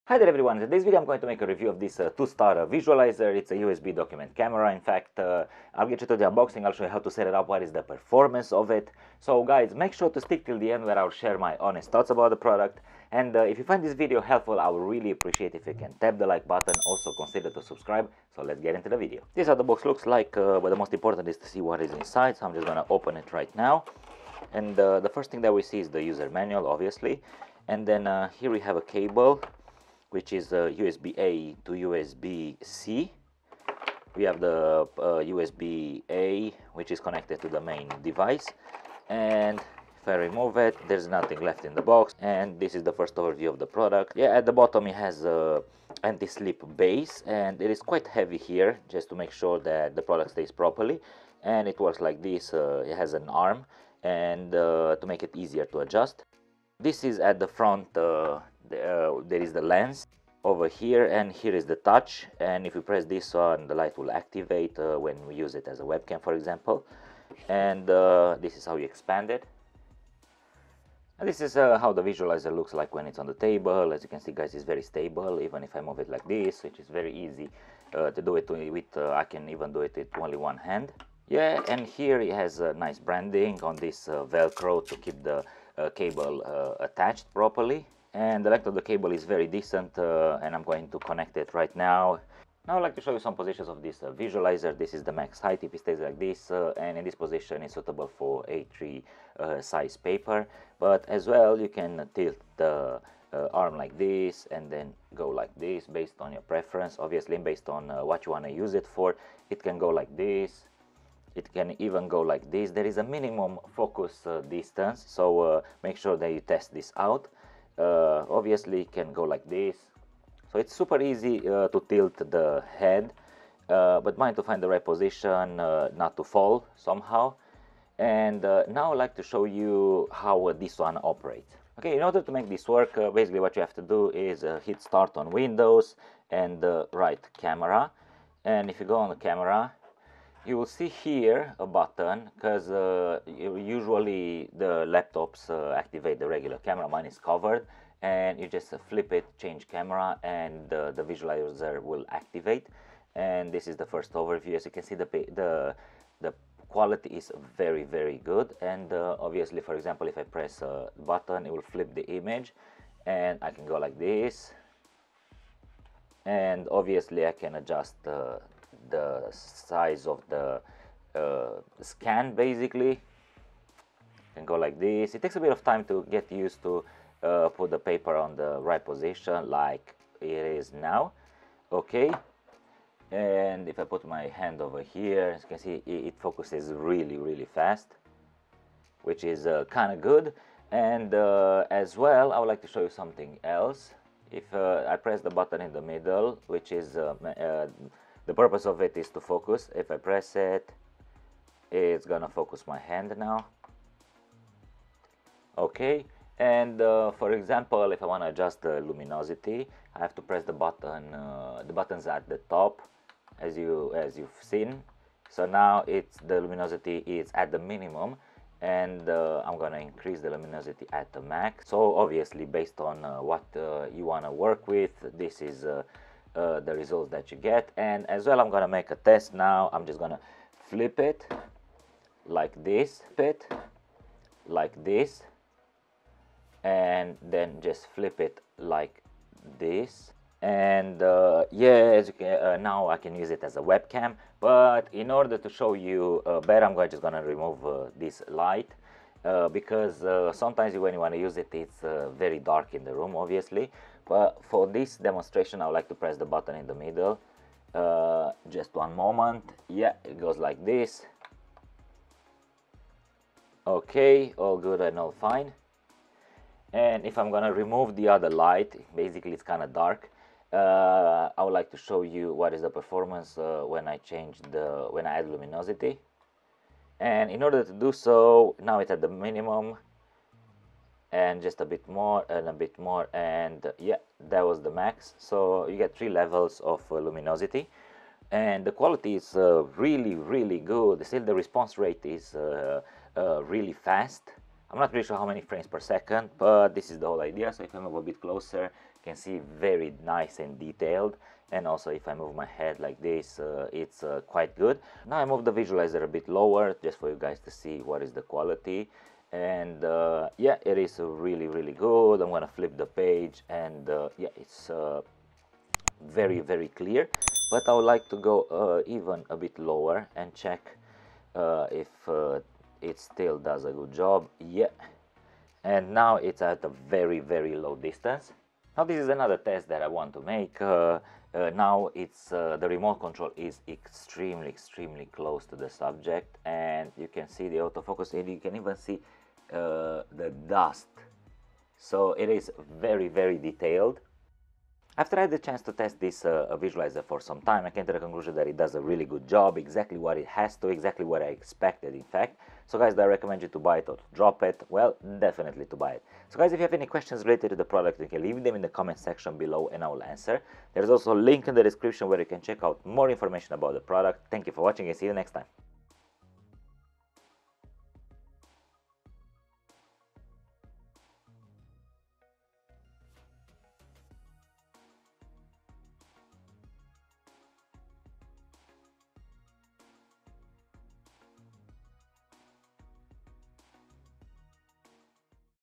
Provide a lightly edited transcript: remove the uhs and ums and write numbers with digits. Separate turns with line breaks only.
Hi there everyone, in this video I'm going to make a review of this Thustar Visualiser. It's a USB document camera. In fact, I'll get you to the unboxing, I'll show you how to set it up, what is the performance of it. So guys, make sure to stick till the end where I'll share my honest thoughts about the product. And if you find this video helpful, I would really appreciate if you can tap the like button, also consider to subscribe. So let's get into the video. This is how the box looks like, but the most important is to see what is inside, so I'm just going to open it right now. And the first thing that we see is the user manual, obviously. And then here we have a cable, which is USB-A to USB-C. We have the USB-A, which is connected to the main device. And if I remove it, there's nothing left in the box. And this is the first overview of the product. Yeah, at the bottom it has a anti-slip base, and it is quite heavy here, just to make sure that the product stays properly. And it works like this. It has an arm, and to make it easier to adjust. This is at the front. There is the lens over here, and here is the touch, and if you press this one, the light will activate when we use it as a webcam, for example. And this is how you expand it. And this is how the visualizer looks like when it's on the table. As you can see, guys, it's very stable, even if I move it like this, which is very easy to do it with. I can even do it with only one hand. Yeah, and here it has a nice branding on this Velcro to keep the cable attached properly. And the length of the cable is very decent, and I'm going to connect it right now. Now I'd like to show you some positions of this visualizer. This is the max height if it stays like this, and in this position it's suitable for A3 size paper. But as well, you can tilt the arm like this and then go like this based on your preference, obviously based on what you want to use it for. It can go like this. It can even go like this. There is a minimum focus distance, so make sure that you test this out. Obviously it can go like this, so it's super easy to tilt the head, but mind to find the right position, not to fall somehow. And now I'd like to show you how this one operates. Okay, in order to make this work, basically what you have to do is hit start on Windows and right camera. And if you go on the camera, you will see here a button, because usually the laptops activate the regular camera. Mine is covered, and you just flip it, change camera, and the visualizer will activate. And this is the first overview. As you can see, the quality is very good. And obviously, for example, if I press a button, it will flip the image, and I can go like this. And obviously I can adjust the size of the scan. Basically can go like this. It takes a bit of time to get used to put the paper on the right position like it is now. Okay, and if I put my hand over here, as you can see, it focuses really fast, which is kind of good. And as well, I would like to show you something else. If I press the button in the middle, which is the purpose of it is to focus. If I press it, it's gonna focus my hand now. Okay, and for example, if I want to adjust the luminosity, I have to press the button. The button's at the top, as you've seen. So now the luminosity is at the minimum, and I'm gonna increase the luminosity at the max. So obviously, based on what you want to work with, this is the results that you get. And as well, I'm gonna make a test now. I'm just gonna flip it like this, and then just flip it like this. And yeah, as you can, now I can use it as a webcam. But in order to show you better, I'm just gonna remove this light, because sometimes when you want to use it, it's very dark in the room, obviously. But for this demonstration, I would like to press the button in the middle. Just one moment. Yeah, it goes like this. Okay, all good and all fine. And if I'm gonna remove the other light, basically it's kind of dark, I would like to show you what is the performance when I add luminosity. And in order to do so, now it's at the minimum, and just a bit more and a bit more, and yeah, that was the max. So you get 3 levels of luminosity, and the quality is really good. Still, the response rate is really fast. I'm not really sure how many frames per second, but this is the whole idea. So if I move a bit closer, you can see very nice and detailed. And also if I move my head like this, it's quite good. Now I move the visualizer a bit lower just for you guys to see what is the quality. And yeah, it is really good. I'm gonna flip the page, and yeah, it's very clear. But I would like to go even a bit lower and check if it still does a good job. Yeah, and now it's at a very low distance. Now this is another test that I want to make. Now it's the remote control is extremely close to the subject, and you can see the autofocus, and you can even see the dust. So it is very detailed. After I had the chance to test this visualizer for some time, I came to the conclusion that it does a really good job, exactly what it has to, exactly what I expected, in fact. So guys, do I recommend you to buy it or to drop it? Well, definitely to buy it. So guys, if you have any questions related to the product, you can leave them in the comment section below and I will answer. There's also a link in the description where you can check out more information about the product. Thank you for watching and see you next time.